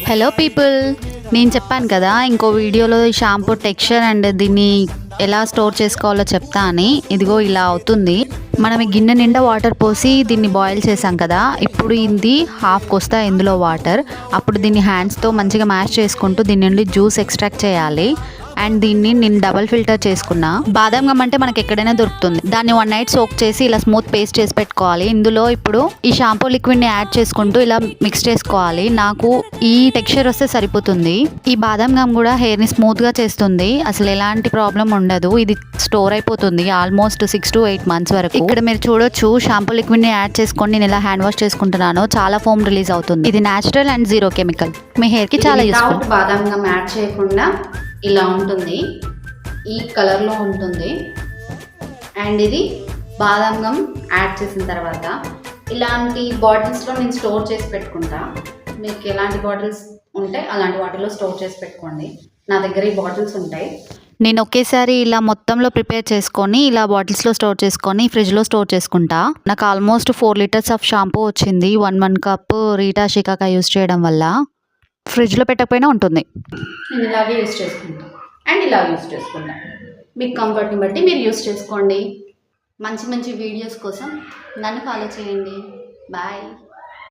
Hello people, నేను చెప్పాను కదా ఇంకో వీడియోలో ఈ షాంపూ టెక్స్చర్ అండ్ దీన్ని ఎలా స్టోర్ చేసుకోవాలో చెప్తా అని. ఇదిగో ఇలా అవుతుంది. మనం ఈ గిన్నె నిండా వాటర్ పోసి దీన్ని బాయిల్ చేసాం కదా, ఇప్పుడు ఇది హాఫ్కి వస్తాయి ఇందులో వాటర్. అప్పుడు దీన్ని హ్యాండ్స్తో మంచిగా మ్యాష్ చేసుకుంటూ దీని నుండి జ్యూస్ ఎక్స్ట్రాక్ట్ చేయాలి. అండ్ దీన్ని నేను డబల్ ఫిల్టర్ చేసుకున్నా. బాదం గమ్ అంటే మనకి ఎక్కడైనా దొరుకుతుంది. దాన్ని 1 నైట్ సోక్ చేసి ఇలా స్మూత్ పేస్ట్ చేసి పెట్టుకోవాలి. ఇందులో ఇప్పుడు ఈ షాంపూ లిక్విడ్ని యాడ్ చేసుకుంటూ ఇలా మిక్స్ చేసుకోవాలి. నాకు ఈ టెక్స్చర్ వస్తే సరిపోతుంది. ఈ బాదం గమ్ కూడా హెయిర్ని స్మూత్గా చేస్తుంది. అసలు ఎలాంటి ప్రాబ్లం ఉండదు. ఇది స్టోర్ అయిపోతుంది ఆల్మోస్ట్ 6 to 8 months వరకు. ఇక్కడ మీరు చూడొచ్చు, షాంపూ లిక్విడ్ని యాడ్ చేసుకొని నేను ఇలా హ్యాండ్ వాష్ చేసుకుంటున్నాను. చాలా ఫోమ్ రిలీజ్ అవుతుంది. ఇది న్యాచురల్ అండ్ 0 కెమికల్. మీ హెయిర్కి చాలా యూస్ఫుల్. బాదం గమ్ యాడ్ చేయకుండా ఇలా ఉంటుంది, ఈ కలర్లో ఉంటుంది. అండ్ ఇది బాదం గమ్ యాడ్ చేసిన తర్వాత ఇలాంటి బాటిల్స్లో నేను స్టోర్ చేసి పెట్టుకుంటా. మీకు ఎలాంటి బాటిల్స్ ఉంటే అలాంటి వాటిలో స్టోర్ చేసి పెట్టుకోండి. నా దగ్గర ఈ బాటిల్స్ ఉంటాయి. నేను ఒకేసారి ఇలా మొత్తంలో ప్రిపేర్ చేసుకొని ఇలా బాటిల్స్లో స్టోర్ చేసుకొని ఫ్రిడ్జ్లో స్టోర్ చేసుకుంటా. నాకు ఆల్మోస్ట్ 4 liters ఆఫ్ షాంపూ వచ్చింది. 1 cup రీటా షికాకా యూస్ చేయడం వల్ల. ఫ్రిడ్జ్లో పెట్టకపోయినా ఉంటుంది. నేను ఇలాగే యూస్ చేసుకుంటాను అండ్ ఇలా యూస్ చేసుకుంటాను. మీకు కంఫర్ట్ని బట్టి మీరు యూస్ చేసుకోండి. మంచి మంచి వీడియోస్ కోసం నన్ను ఫాలో చేయండి. బాయ్.